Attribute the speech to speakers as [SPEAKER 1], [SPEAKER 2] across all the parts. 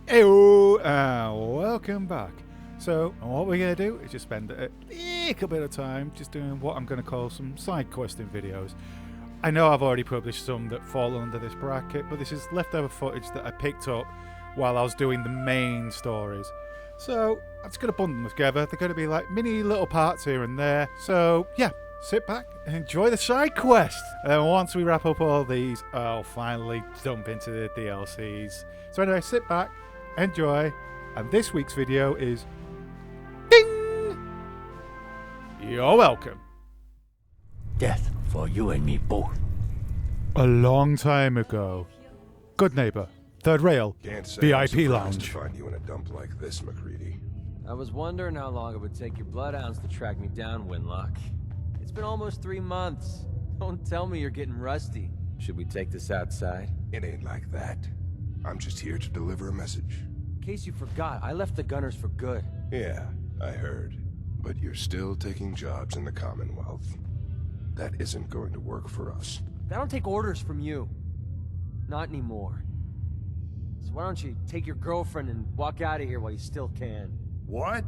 [SPEAKER 1] Heyo, welcome back. So, what we're going to do is just spend a little bit of time just doing what I'm going to call some side questing videos. I know I've already published some that fall under this bracket, but this is leftover footage that I picked up while I was doing the main stories. So, I'm just going to bundle them together. They're going to be like mini little parts here and there. So, yeah, sit back and enjoy the side quest. And then once we wrap up all these, I'll finally jump into the DLCs. So anyway, sit back, enjoy, and this week's video is ding! You're welcome.
[SPEAKER 2] Death for you and me both.
[SPEAKER 1] A long time ago. Good neighbor, third rail,
[SPEAKER 3] Can't say I'm
[SPEAKER 1] VIP
[SPEAKER 3] surprised
[SPEAKER 1] lounge.
[SPEAKER 3] to find you in a dump like this, Maccready.
[SPEAKER 4] I was wondering how long it would take your bloodhounds to track me down, Winlock. It's been almost 3 months. Don't tell me you're getting rusty. Should we take this outside?
[SPEAKER 3] It ain't like that. I'm just here to deliver a message.
[SPEAKER 4] In case you forgot, I left the Gunners for good.
[SPEAKER 3] Yeah, I heard. But you're still taking jobs in the Commonwealth. That isn't going to work for us.
[SPEAKER 4] I don't take orders from you. Not anymore. So why don't you take your girlfriend and walk out of here while you still can?
[SPEAKER 5] What?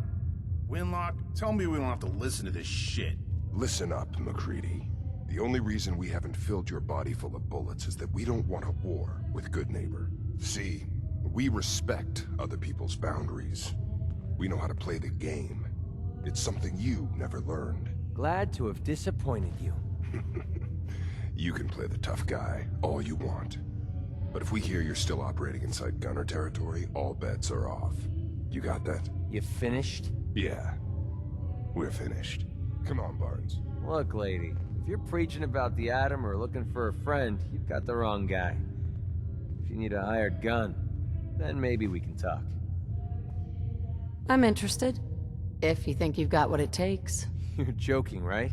[SPEAKER 5] Winlock, tell me we don't have to listen to this shit.
[SPEAKER 3] Listen up, Maccready. The only reason we haven't filled your body full of bullets is that we don't want a war with Good Neighbor. See, we respect other people's boundaries. We know how to play the game. It's something you never learned.
[SPEAKER 4] Glad to have disappointed you.
[SPEAKER 3] You can play the tough guy all you want. But if we hear you're still operating inside Gunner territory, all bets are off. You got that?
[SPEAKER 4] You finished?
[SPEAKER 3] Yeah. We're finished. Come on, Barnes.
[SPEAKER 4] Look, lady, if you're preaching about the atom or looking for a friend, you've got the wrong guy. If you need a hired gun, then maybe we can talk.
[SPEAKER 6] I'm interested. If you think you've got what it takes.
[SPEAKER 4] You're joking, right?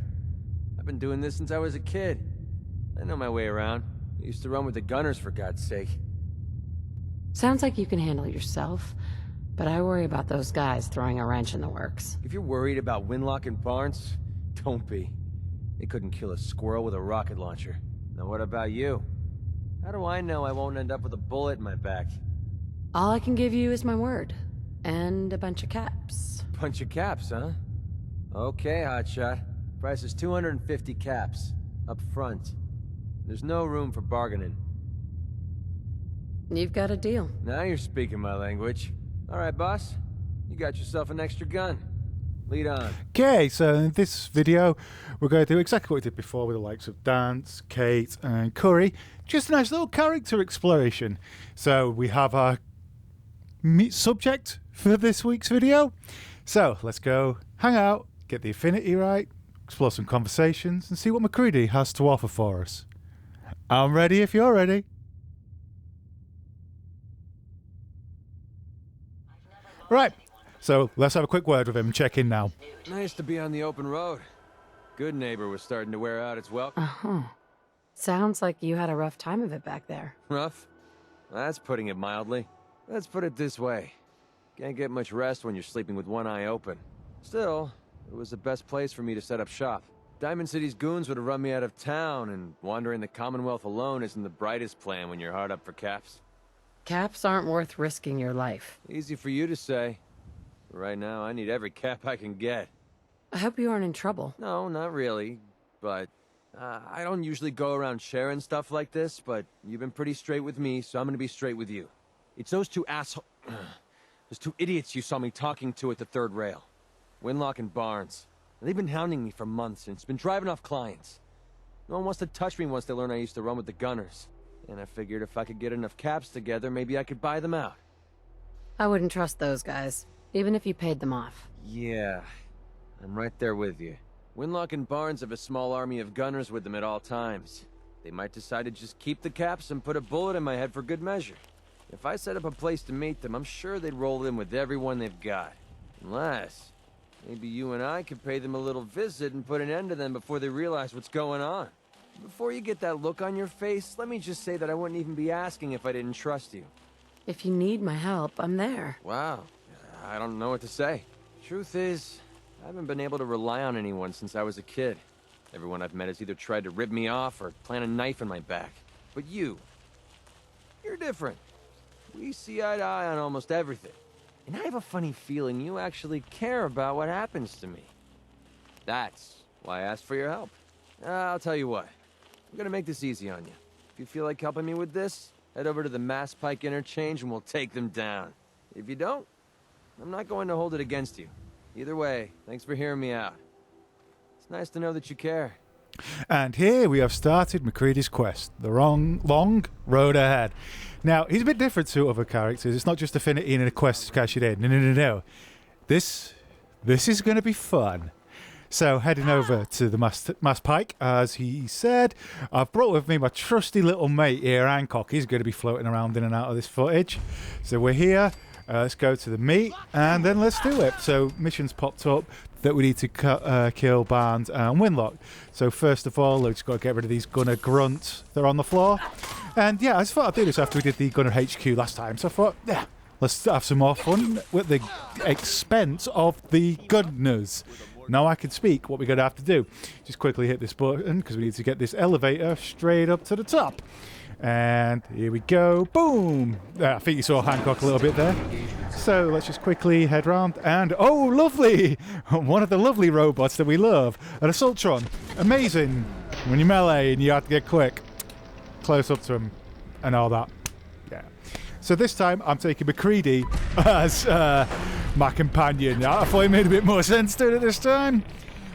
[SPEAKER 4] I've been doing this since I was a kid. I know my way around. I used to run with the Gunners, for God's sake.
[SPEAKER 6] Sounds like you can handle yourself, but I worry about those guys throwing a wrench in the works.
[SPEAKER 4] If you're worried about Winlock and Barnes, don't be. They couldn't kill a squirrel with a rocket launcher. Now what about you? How do I know I won't end up with a bullet in my back?
[SPEAKER 6] All I can give you is my word. And a bunch of caps.
[SPEAKER 4] Bunch of caps, huh? Okay, hotshot. Price is 250 caps. Up front. There's no room for bargaining.
[SPEAKER 6] You've got a deal.
[SPEAKER 4] Now you're speaking my language. Alright, boss. You got yourself an extra gun. Lead on.
[SPEAKER 1] Okay, so in this video, we're going to do exactly what we did before with the likes of Dance, Kate, and Curry. Just a nice little character exploration. So we have our subject for this week's video. So let's go hang out, get the affinity right, explore some conversations, and see what Maccready has to offer for us. I'm ready if you're ready. Right, so let's have a quick word with him. Check in now.
[SPEAKER 4] Nice to be on the open road. Good Neighbor was starting to wear out its welcome.
[SPEAKER 6] Uh-huh. Sounds like you had a rough time of it back there.
[SPEAKER 4] Rough? That's putting it mildly. Let's put it this way. Can't get much rest when you're sleeping with one eye open. Still, it was the best place for me to set up shop. Diamond City's goons would have run me out of town, and wandering the Commonwealth alone isn't the brightest plan when you're hard up for caps.
[SPEAKER 6] Caps aren't worth risking your life.
[SPEAKER 4] Easy for you to say. But right now, I need every cap I can get.
[SPEAKER 6] I hope you aren't in trouble.
[SPEAKER 4] No, not really. But I don't usually go around sharing stuff like this, but you've been pretty straight with me, so I'm gonna be straight with you. It's those two those two idiots you saw me talking to at the third rail. Winlock and Barnes. They've been hounding me for months, and it's been driving off clients. No one wants to touch me once they learn I used to run with the Gunners. And I figured if I could get enough caps together, maybe I could buy them out.
[SPEAKER 6] I wouldn't trust those guys, even if you paid them off.
[SPEAKER 4] Yeah, I'm right there with you. Winlock and Barnes have a small army of Gunners with them at all times. They might decide to just keep the caps and put a bullet in my head for good measure. If I set up a place to meet them, I'm sure they'd roll in with everyone they've got. Unless, maybe you and I could pay them a little visit and put an end to them before they realize what's going on. Before you get that look on your face, let me just say that I wouldn't even be asking if I didn't trust you.
[SPEAKER 6] If you need my help, I'm there.
[SPEAKER 4] Wow, I don't know what to say. Truth is, I haven't been able to rely on anyone since I was a kid. Everyone I've met has either tried to rip me off or plant a knife in my back. But you're different. We see eye to eye on almost everything. And I have a funny feeling you actually care about what happens to me. That's why I asked for your help. I'll tell you what. I'm gonna make this easy on you. If you feel like helping me with this, head over to the Mass Pike interchange and we'll take them down. If you don't, I'm not going to hold it against you. Either way, thanks for hearing me out. It's nice to know that you care.
[SPEAKER 1] And here we have started Maccready's quest, the long road ahead. Now, he's a bit different to other characters. It's not just affinity and a quest to cash it in. No. This is going to be fun. So, heading over to the Mass Pike, as he said, I've brought with me my trusty little mate here, Hancock. He's going to be floating around in and out of this footage. So, we're here. Let's go to the meet, and then let's do it. So, missions popped up that we need to kill Barnes and Winlock. So, first of all, we've just got to get rid of these gunner grunts that are on the floor. And yeah, I just thought I'd do this after we did the gunner HQ last time. So I thought, yeah, let's have some more fun with the expense of the gunners. Now I can speak. What we're going to have to do, just quickly hit this button because we need to get this elevator straight up to the top. And here we go. Boom! I think you saw Hancock a little bit there. So let's just quickly head round. And oh, lovely! One of the lovely robots that we love. An Assaultron. Amazing. When you melee and you have to get quick. Close up to him and all that. Yeah. So this time I'm taking Maccready as my companion. I thought it made a bit more sense to it this time.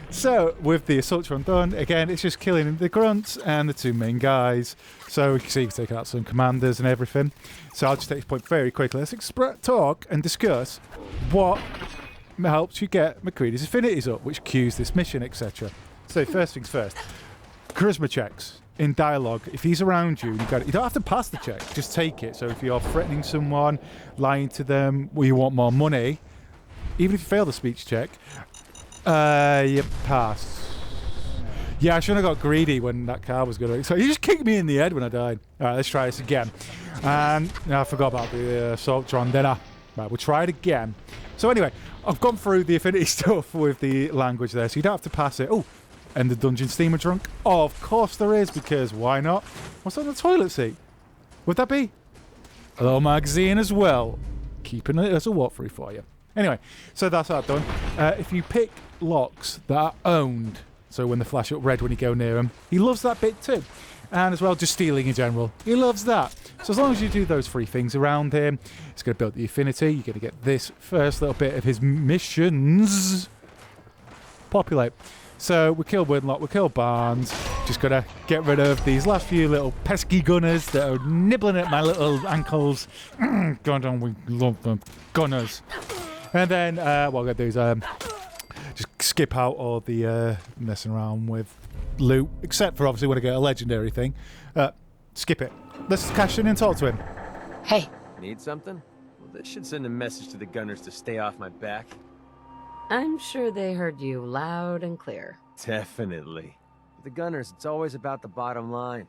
[SPEAKER 1] So with the Assaultron done, again, it's just killing the grunts and the two main guys. So we can see we've taken out some commanders and everything. So I'll just take this point very quickly. Let's talk and discuss what helps you get Maccready's affinities up, which cues this mission, etc. So first things first, charisma checks. In dialogue, if he's around you, you don't have to pass the check, just take it. So if you're threatening someone, lying to them, or you want more money, even if you fail the speech check, you pass. Yeah, I shouldn't have got greedy when that car was going to... So you just kicked me in the head when I died. Alright, let's try this again. And I forgot about the Assaultron, didn't I? Right, we'll try it again. So anyway, I've gone through the affinity stuff with the language there, so you don't have to pass it. Oh, and the dungeon steamer drunk? Oh, of course there is, because why not? What's on the toilet seat? Would that be? A little magazine as well. Keeping it as a walkthrough for you. Anyway, so that's that done. If you pick locks that are owned, so when they flash up red when you go near them, he loves that bit too. And as well, just stealing in general. He loves that. So as long as you do those three things around him, it's going to build the affinity. You're going to get this first little bit of his missions populate. So we kill Winlock, we kill Barnes. Just got to get rid of these last few little pesky gunners that are nibbling at my little ankles. God, we love them. Gunners. And then what I'm going to do is just skip out all the messing around with loot, except for obviously when I get a legendary thing. Skip it. Let's cash in and talk to him.
[SPEAKER 6] Hey,
[SPEAKER 4] Need something? Well, this should send a message to the gunners to stay off my back.
[SPEAKER 6] I'm sure they heard you loud and clear.
[SPEAKER 4] Definitely. For the gunners, it's always about the bottom line.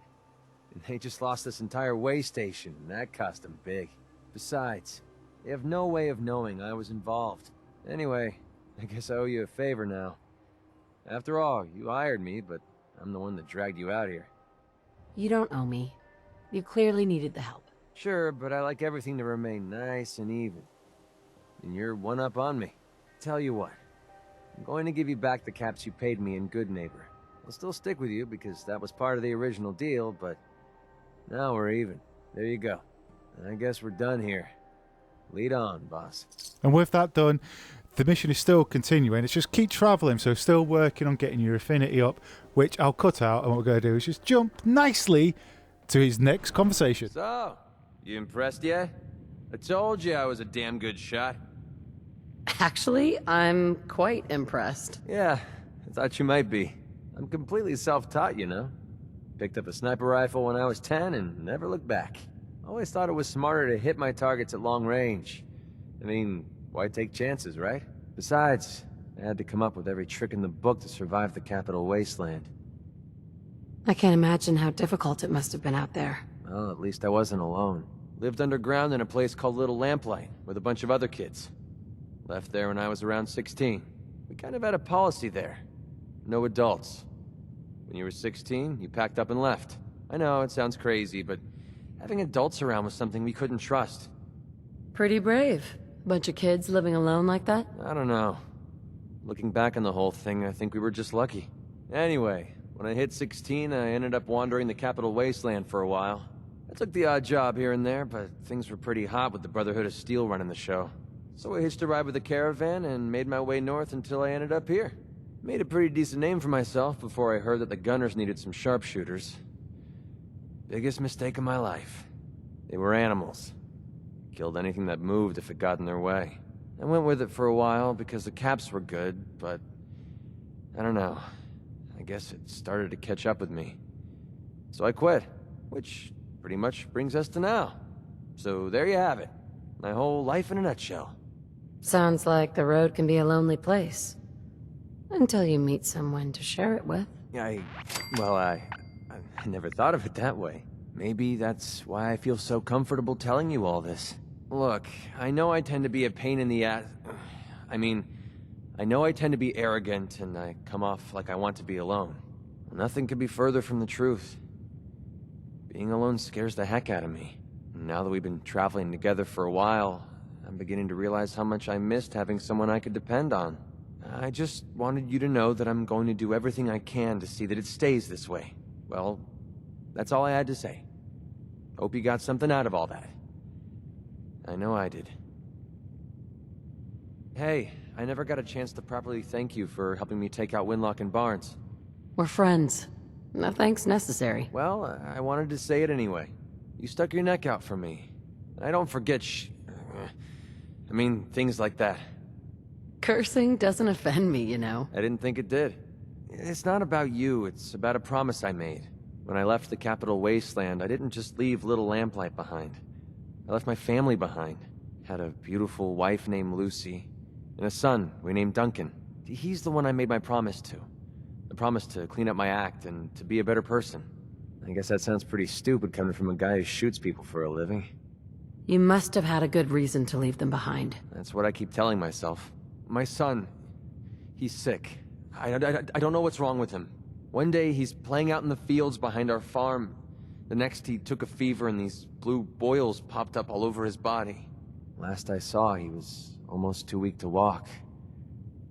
[SPEAKER 4] And they just lost this entire way station, and that cost them big. Besides, they have no way of knowing I was involved. Anyway, I guess I owe you a favor now. After all, you hired me, but I'm the one that dragged you out here.
[SPEAKER 6] You don't owe me. You clearly needed the help.
[SPEAKER 4] Sure, but I like everything to remain nice and even. And you're one up on me. Tell you what, I'm going to give you back the caps you paid me in Good Neighbor. I'll still stick with you because that was part of the original deal, but now we're even. There you go. And I guess we're done here. Lead on, boss.
[SPEAKER 1] And with that done, the mission is still continuing. It's just keep travelling, so still working on getting your affinity up, which I'll cut out, and what we're going to do is just jump nicely to his next conversation.
[SPEAKER 4] So, you impressed yet? I told you I was a damn good shot.
[SPEAKER 6] Actually, I'm quite impressed.
[SPEAKER 4] Yeah, I thought you might be. I'm completely self-taught, you know. Picked up a sniper rifle when I was 10 and never looked back. Always thought it was smarter to hit my targets at long range. I mean, why take chances, right? Besides, I had to come up with every trick in the book to survive the Capital Wasteland.
[SPEAKER 6] I can't imagine how difficult it must have been out there.
[SPEAKER 4] Well, at least I wasn't alone. Lived underground in a place called Little Lamplight with a bunch of other kids. Left there when I was around 16. We kind of had a policy there. No adults. When you were 16, you packed up and left. I know, it sounds crazy, but having adults around was something we couldn't trust.
[SPEAKER 6] Pretty brave. Bunch of kids living alone like that?
[SPEAKER 4] I don't know. Looking back on the whole thing, I think we were just lucky. Anyway, when I hit 16, I ended up wandering the capital wasteland for a while. I took the odd job here and there, but things were pretty hot with the Brotherhood of Steel running the show. So I hitched a ride with a caravan and made my way north until I ended up here. Made a pretty decent name for myself before I heard that the Gunners needed some sharpshooters. Biggest mistake of my life. They were animals. Killed anything that moved if it got in their way. I went with it for a while because the caps were good, but I don't know. I guess it started to catch up with me. So I quit, which pretty much brings us to now. So there you have it. My whole life in a nutshell.
[SPEAKER 6] Sounds like the road can be a lonely place. Until you meet someone to share it with.
[SPEAKER 4] I never thought of it that way. Maybe that's why I feel so comfortable telling you all this. Look, I know I tend to be a pain in the ass. I know I tend to be arrogant and I come off like I want to be alone. Nothing could be further from the truth. Being alone scares the heck out of me. Now that we've been traveling together for a while, I'm beginning to realize how much I missed having someone I could depend on. I just wanted you to know that I'm going to do everything I can to see that it stays this way. Well, that's all I had to say. Hope you got something out of all that. I know I did. Hey, I never got a chance to properly thank you for helping me take out Winlock and Barnes.
[SPEAKER 6] We're friends. No thanks necessary.
[SPEAKER 4] Well, I wanted to say it anyway. You stuck your neck out for me. I don't forget things like that.
[SPEAKER 6] Cursing doesn't offend me, you know.
[SPEAKER 4] I didn't think it did. It's not about you, it's about a promise I made. When I left the capital wasteland, I didn't just leave little Lamplight behind. I left my family behind. Had a beautiful wife named Lucy, and a son we named Duncan. He's the one I made my promise to. The promise to clean up my act and to be a better person. I guess that sounds pretty stupid coming from a guy who shoots people for a living.
[SPEAKER 6] You must have had a good reason to leave them behind.
[SPEAKER 4] That's what I keep telling myself. My son, he's sick. I don't know what's wrong with him. One day he's playing out in the fields behind our farm. The next he took a fever and these blue boils popped up all over his body. Last I saw, he was almost too weak to walk.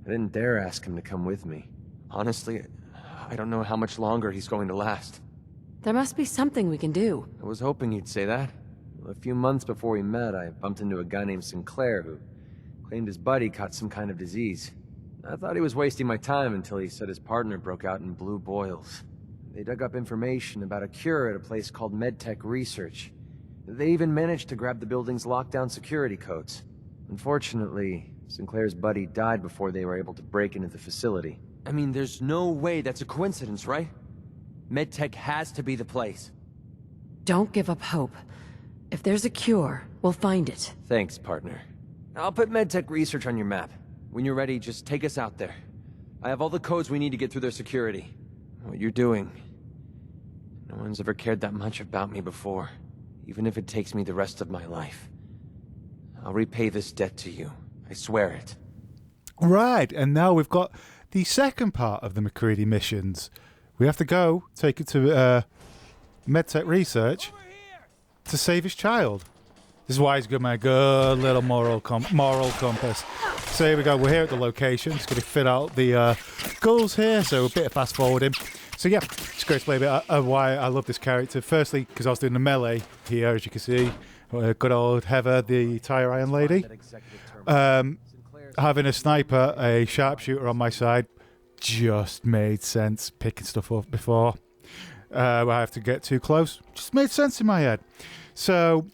[SPEAKER 4] I didn't dare ask him to come with me. Honestly, I don't know how much longer he's going to last.
[SPEAKER 6] There must be something we can do.
[SPEAKER 4] I was hoping you'd say that. A few months before we met, I bumped into a guy named Sinclair who claimed his buddy caught some kind of disease. I thought he was wasting my time until he said his partner broke out in blue boils. They dug up information about a cure at a place called MedTech Research. They even managed to grab the building's lockdown security codes. Unfortunately, Sinclair's buddy died before they were able to break into the facility. There's no way that's a coincidence, right? MedTech has to be the place.
[SPEAKER 6] Don't give up hope. If there's a cure, we'll find it.
[SPEAKER 4] Thanks, partner. I'll put MedTech Research on your map. When you're ready, just take us out there. I have all the codes we need to get through their security. What you're doing... No one's ever cared that much about me before, even if it takes me the rest of my life. I'll repay this debt to you. I swear it.
[SPEAKER 1] Right, and now we've got the second part of the Maccready missions. We have to go take it to MedTech Research to save his child. This is why he's good, my good little moral compass. So here we go. We're here at the location. Just going to fit out the goals here. So a bit of fast forwarding. So yeah, just going to explain a bit of why I love this character. Firstly, because I was doing the melee here, as you can see. Good old Heather, the tire iron lady. Having a sniper, a sharpshooter on my side, just made sense. Picking stuff up before I have to get too close. Just made sense in my head. So,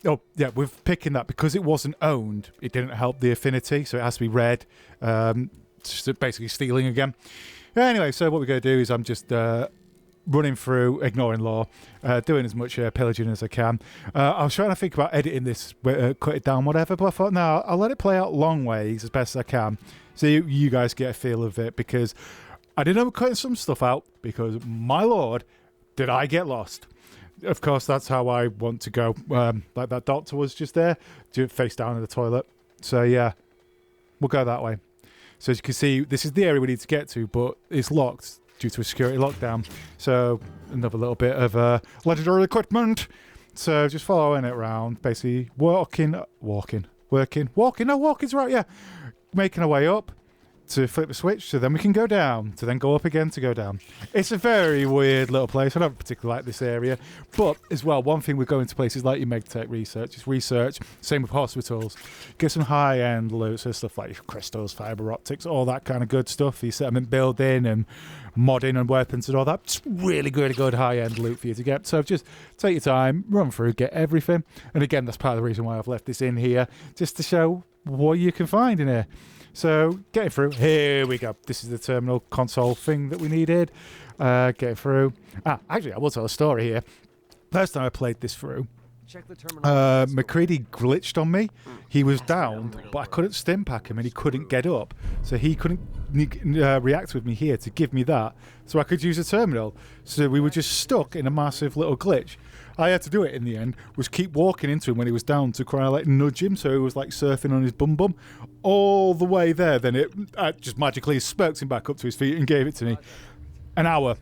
[SPEAKER 1] with picking that, because it wasn't owned, it didn't help the affinity, so it has to be red. Just basically stealing again. Anyway, so what we're going to do is I'm just running through, ignoring law, doing as much pillaging as I can. I was trying to think about editing this, cut it down, whatever, but I thought, no, I'll let it play out long ways as best as I can, so you guys get a feel of it, because I did end up cutting some stuff out, because, my lord, did I get lost. Of course, that's how I want to go. Like that doctor was just there, face down in the toilet. So yeah, we'll go that way. So as you can see, this is the area we need to get to, but it's locked due to a security lockdown. So another little bit of legendary equipment. So just following it around, basically walking Working. Walking. No, walking's right, yeah. Making our way up to flip the switch, so then we can go down, to then go up again to go down. It's a very weird little place. I don't particularly like this area. But, as well, one thing with going to places like your medtech research is research. Same with hospitals. Get some high-end loot, so stuff like crystals, fibre optics, all that kind of good stuff. You settlement building and modding and weapons and all that. It's really good high-end loot for you to get. So just take your time, run through, get everything. And again, that's part of the reason why I've left this in here, just to show what you can find in here. So, getting through. Here we go. This is the terminal console thing that we needed. Getting through. Actually, I will tell a story here. First time I played this through,
[SPEAKER 4] Check the terminal.
[SPEAKER 1] Maccready glitched on me. He was down, but I couldn't stim pack him and he couldn't get up. So he couldn't react with me here to give me that. So I could use a terminal. So we were just stuck in a massive little glitch. I had to do it in the end, was keep walking into him when he was down to kind of like nudge him, so he was like surfing on his bum all the way there. Then it just magically spurked him back up to his feet and gave it to me. An hour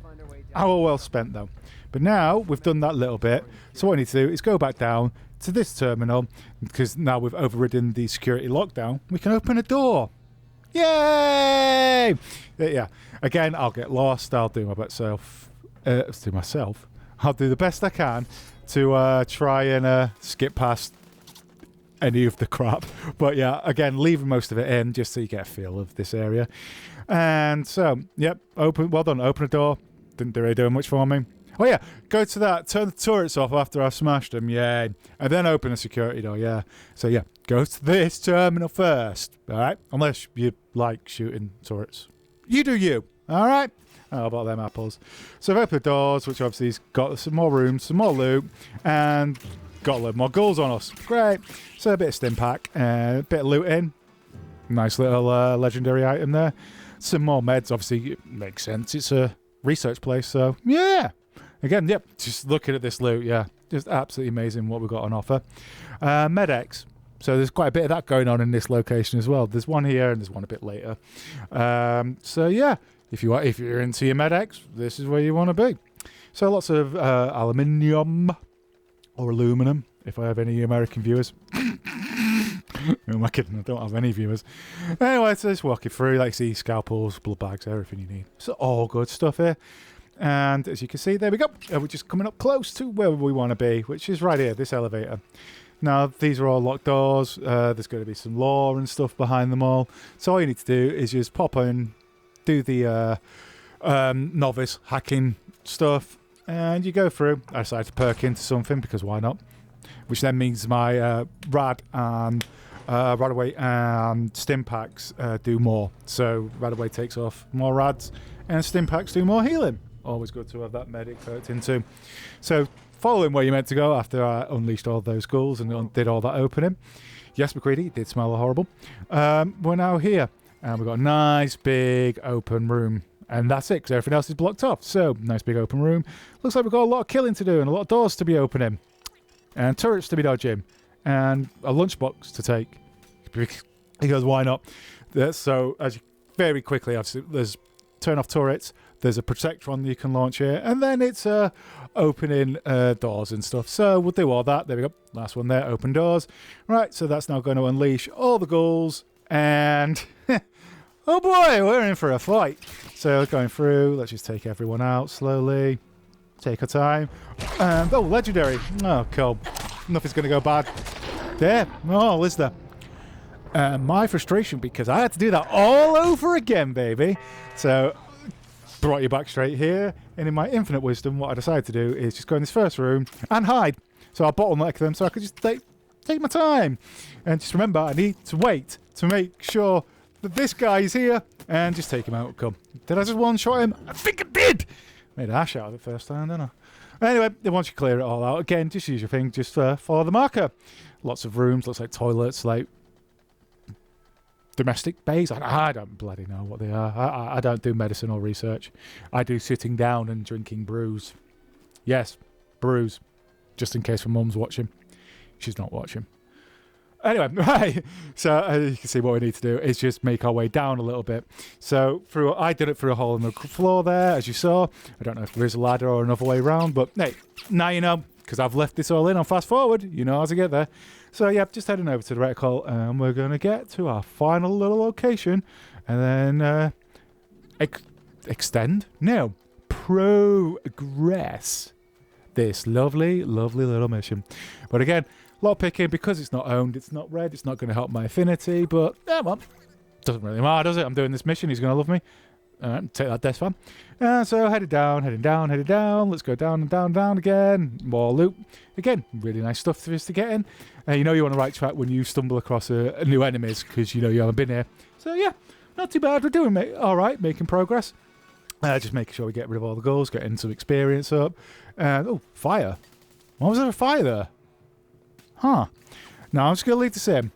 [SPEAKER 1] well spent though. But now we've done that little bit, so what I need to do is go back down to this terminal, because now we've overridden the security lockdown, we can open a door. Yay! Yeah, again, I'll get lost, I'll do myself. I'll do the best I can to try and skip past any of the crap. But yeah, again, leaving most of it in just so you get a feel of this area. And so, yep, well done. Open a door. Didn't really do much for me. Oh yeah, go to that. Turn the turrets off after I've smashed them. Yeah. And then open a security door. Yeah. So yeah, go to this terminal first. All right. Unless you like shooting turrets. You do you. All right. How about them apples? So I've opened the doors, which obviously has got some more rooms, some more loot, and got a load more ghouls on us. Great. So a bit of stim pack, a bit of looting. Nice little legendary item there. Some more meds, obviously, it makes sense. It's a research place, so yeah. Again, yep, just looking at this loot, yeah. Just absolutely amazing what we've got on offer. Med-X. So there's quite a bit of that going on in this location as well. There's one here and there's one a bit later. So yeah. If you're into your Med-X, this is where you want to be. So lots of aluminium or aluminum, if I have any American viewers. Who am I kidding? I don't have any viewers. Anyway, so just walking through, like see scalpels, blood bags, everything you need. So all good stuff here. And as you can see, there we go. We're just coming up close to where we want to be, which is right here, this elevator. Now, these are all locked doors. There's going to be some lore and stuff behind them all. So all you need to do is just pop in, do the novice hacking stuff, and you go through. I decided to perk into something because why not? Which then means my rad and Radaway and stim packs do more. So Radaway takes off more rads, and stim packs do more healing. Always good to have that medic perked into. So following where you meant to go after I unleashed all those ghouls and did all that opening. Yes, Maccready, it did smell horrible. We're now here. And we've got a nice big open room. And that's it, because everything else is blocked off. So, nice big open room. Looks like we've got a lot of killing to do and a lot of doors to be opening. And turrets to be dodging. And a lunchbox to take. Because why not? So, as you very quickly, there's turn off turrets. There's a protectron you can launch here. And then it's opening doors and stuff. So, we'll do all that. There we go. Last one there, open doors. Right, so that's now going to unleash all the ghouls. And... oh boy, we're in for a fight. So going through, let's just take everyone out slowly. Take our time. And, oh, legendary. Oh, cool. Nothing's going to go bad. There. Oh, is there? My frustration, because I had to do that all over again, baby. So, brought you back straight here. And in my infinite wisdom, what I decided to do is just go in this first room and hide. So I'll bottleneck them so I could just take my time. And just remember, I need to wait to make sure that this guy is here and just take him out. Come. Did I just one-shot him? I think I did! Made a hash out of it first time, didn't I? Anyway, once you clear it all out, again, just use your thing, just follow the marker. Lots of rooms, looks like toilets, like domestic bays. I don't bloody know what they are. I don't do medicine or research. I do sitting down and drinking brews. Yes, brews. Just in case my mum's watching. She's not watching. Anyway, right. So as you can see, what we need to do is just make our way down a little bit. So I did it through a hole in the floor there, as you saw. I don't know if there is a ladder or another way around, but hey, now you know, because I've left this all in on fast forward. You know how to get there. So yeah, just heading over to the reticle, and we're going to get to our final little location, and then extend? No, progress this lovely, lovely little mission. But again, lot picking because it's not owned, it's not red, it's not going to help my affinity, but yeah, well, doesn't really matter, does it? I'm doing this mission, he's going to love me. Take that, death fan. So heading down. Let's go down and down, down again. More loot. Again, really nice stuff for us to get in. You know you're on the right track when you stumble across a new enemies because you know you haven't been here. So yeah, not too bad. We're doing all right, making progress. Just making sure we get rid of all the goals, getting some experience up. Oh, fire. Why was there a fire there? Huh. Now, I'm just going to leave this in.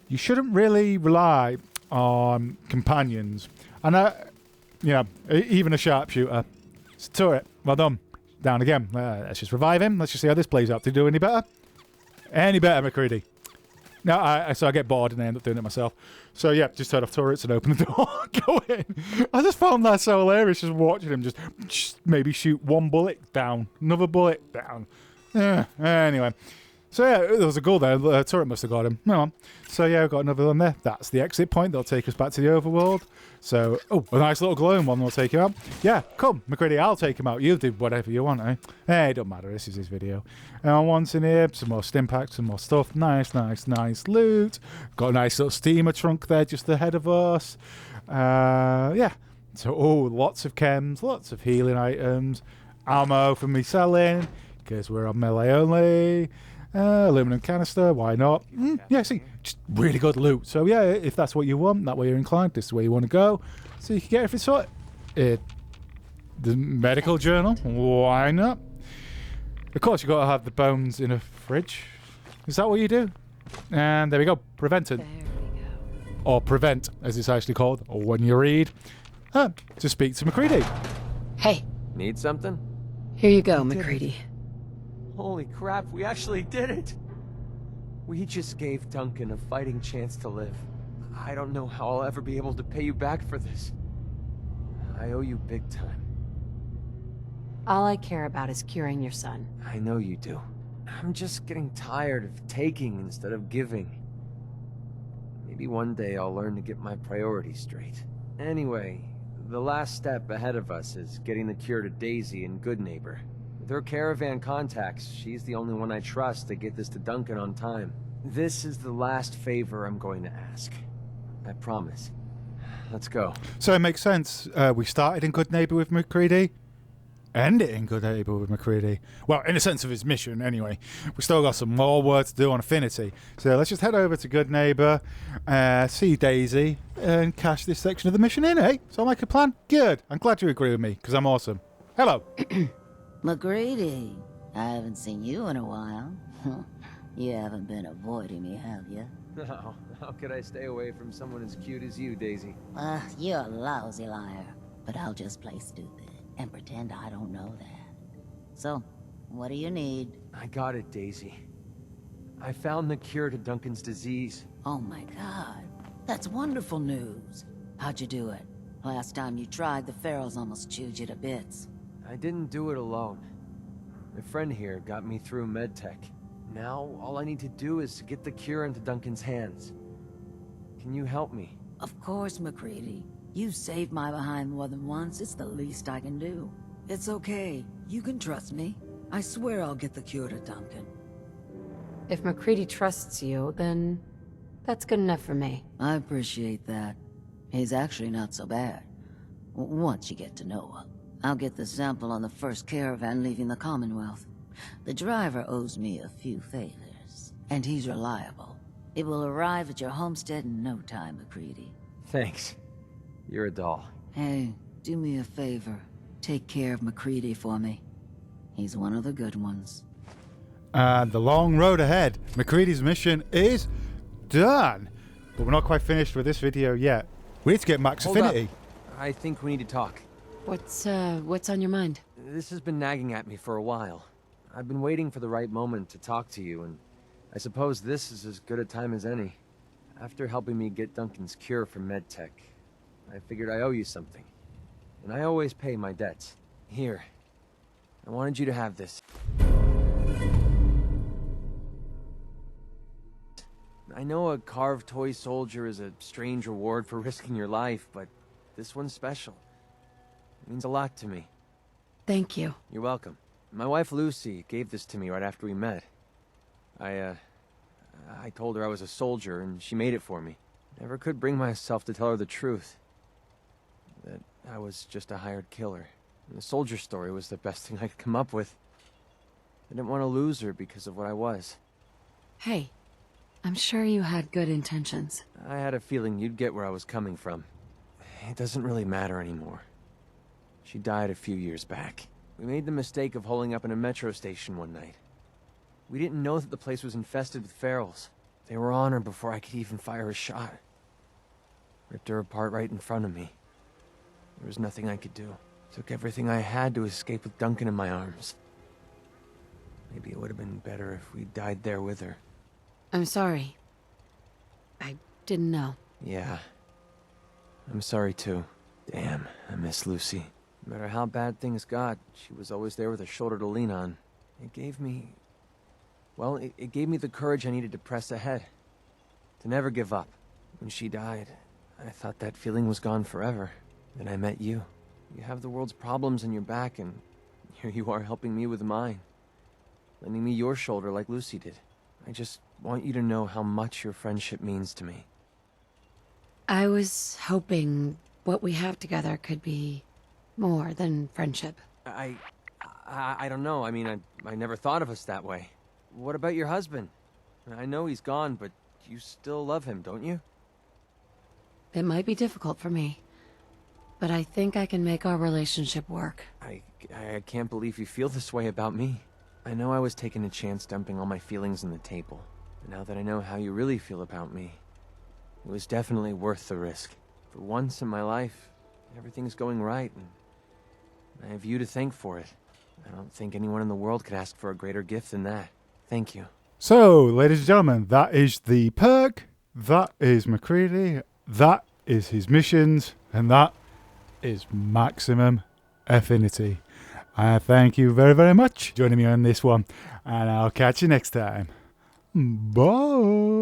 [SPEAKER 1] You shouldn't really rely on companions. And, you know, even a sharpshooter. It's a turret. Well done. Down again. Let's just revive him. Let's just see how this plays out. Do you do any better? Any better, Maccready? No, so I get bored and I end up doing it myself. So yeah, just turn off turrets and open the door. Go in. I just found that so hilarious, just watching him just maybe shoot one bullet down, another bullet down. Anyway. So yeah, there was a goal there. The turret must have got him. No. So yeah, we've got another one there. That's the exit point. That'll take us back to the overworld. So, oh, a nice little glowing one will take him out. Yeah, come, Maccready, I'll take him out. You do whatever you want, eh? Hey, it don't matter. This is his video. And once in here, some more stim packs, some more stuff. Nice loot. Got a nice little steamer trunk there just ahead of us. Yeah. So, oh, lots of chems, lots of healing items. Ammo for me selling, because we're on melee only. Aluminum canister, why not? Yeah, see, just really good loot. So yeah, if that's what you want, that way you're inclined, this is where you want to go. So you can get everything sorted. The medical journal, why not? Of course, you've got to have the bones in a fridge. Is that what you do? And there we go, prevented.
[SPEAKER 6] There we go.
[SPEAKER 1] Or prevent, as it's actually called, or when you read. To speak to Maccready.
[SPEAKER 6] Hey,
[SPEAKER 4] Need something?
[SPEAKER 6] here you go, Maccready.
[SPEAKER 4] Holy crap, we actually did it! We just gave Duncan a fighting chance to live. I don't know how I'll ever be able to pay you back for this. I owe you big time.
[SPEAKER 6] All I care about is curing your son.
[SPEAKER 4] I know you do. I'm just getting tired of taking instead of giving. Maybe one day I'll learn to get my priorities straight. Anyway, the last step ahead of us is getting the cure to Daisy and Goodneighbor. With her caravan contacts, she's the only one I trust to get this to Duncan on time. This is the last favor I'm going to ask. I promise. Let's go.
[SPEAKER 1] So it makes sense. We started in Good Neighbor with Maccready. End it in Good Neighbor with Maccready. Well, in the sense of his mission, anyway. We still got some more work to do on Affinity. So let's just head over to Good Neighbor, see Daisy, and cash this section of the mission in, eh? Sound like a plan? Good. I'm glad you agree with me, because I'm awesome. Hello.
[SPEAKER 7] Maccready, I haven't seen you in a while. You haven't been avoiding me, have you?
[SPEAKER 4] No, how could I stay away from someone as cute as you, Daisy?
[SPEAKER 7] You're a lousy liar. But I'll just play stupid and pretend I don't know that. So, what do you need?
[SPEAKER 4] I got it, Daisy. I found the cure to Duncan's disease.
[SPEAKER 7] Oh my god, that's wonderful news. How'd you do it? Last time you tried, the Pharaohs almost chewed you to bits.
[SPEAKER 4] I didn't do it alone. My friend here got me through medtech. Now, all I need to do is get the cure into Duncan's hands. Can you help me?
[SPEAKER 7] Of course, Maccready. You've saved my behind more than once. It's the least I can do. It's okay. You can trust me. I swear I'll get the cure to Duncan.
[SPEAKER 6] If Maccready trusts you, then that's good enough for me.
[SPEAKER 7] I appreciate that. He's actually not so bad. Once you get to know him. I'll get the sample on the first caravan leaving the Commonwealth. The driver owes me a few favors, and he's reliable. It will arrive at your homestead in no time, Maccready.
[SPEAKER 4] Thanks. You're a doll.
[SPEAKER 7] Hey, do me a favor. Take care of Maccready for me. He's one of the good ones.
[SPEAKER 1] And the long road ahead. Maccready's mission is done. But we're not quite finished with this video yet. We need to get max
[SPEAKER 4] Hold
[SPEAKER 1] affinity.
[SPEAKER 4] up. I think we need to talk.
[SPEAKER 6] What's on your mind?
[SPEAKER 4] This has been nagging at me for a while. I've been waiting for the right moment to talk to you, and I suppose this is as good a time as any. After helping me get Duncan's cure for medtech, I figured I owe you something. And I always pay my debts. Here. I wanted you to have this. I know a carved toy soldier is a strange reward for risking your life, but this one's special. It means a lot to me.
[SPEAKER 6] Thank you.
[SPEAKER 4] You're welcome. My wife Lucy gave this to me right after we met. I told her I was a soldier, and she made it for me. Never could bring myself to tell her the truth. That I was just a hired killer. And the soldier story was the best thing I could come up with. I didn't want to lose her because of what I was.
[SPEAKER 6] Hey, I'm sure you had good intentions.
[SPEAKER 4] I had a feeling you'd get where I was coming from. It doesn't really matter anymore. She died a few years back. We made the mistake of holing up in a metro station one night. We didn't know that the place was infested with ferals. They were on her before I could even fire a shot. Ripped her apart right in front of me. There was nothing I could do. Took everything I had to escape with Duncan in my arms. Maybe it would have been better if we died there with her.
[SPEAKER 6] I'm sorry. I didn't know.
[SPEAKER 4] Yeah. I'm sorry too. Damn, I miss Lucy. No matter how bad things got, she was always there with a shoulder to lean on. It gave me... Well, it gave me the courage I needed to press ahead. To never give up. When she died, I thought that feeling was gone forever. Then I met you. You have the world's problems on your back, and here you are helping me with mine. Lending me your shoulder like Lucy did. I just want you to know how much your friendship means to me.
[SPEAKER 6] I was hoping what we have together could be more than friendship.
[SPEAKER 4] I don't know. I mean, I never thought of us that way. What about your husband? I know he's gone, but you still love him, don't you?
[SPEAKER 6] It might be difficult for me, but I think I can make our relationship work.
[SPEAKER 4] I can't believe you feel this way about me. I know I was taking a chance dumping all my feelings on the table. But now that I know how you really feel about me, it was definitely worth the risk. For once in my life, everything's going right, and I have you to thank for it. I don't think anyone in the world could ask for a greater gift than that. Thank you.
[SPEAKER 1] So, ladies and gentlemen, that is the perk. That is Maccready. That is his missions. And that is maximum affinity. Thank you very, very much for joining me on this one. And I'll catch you next time. Bye.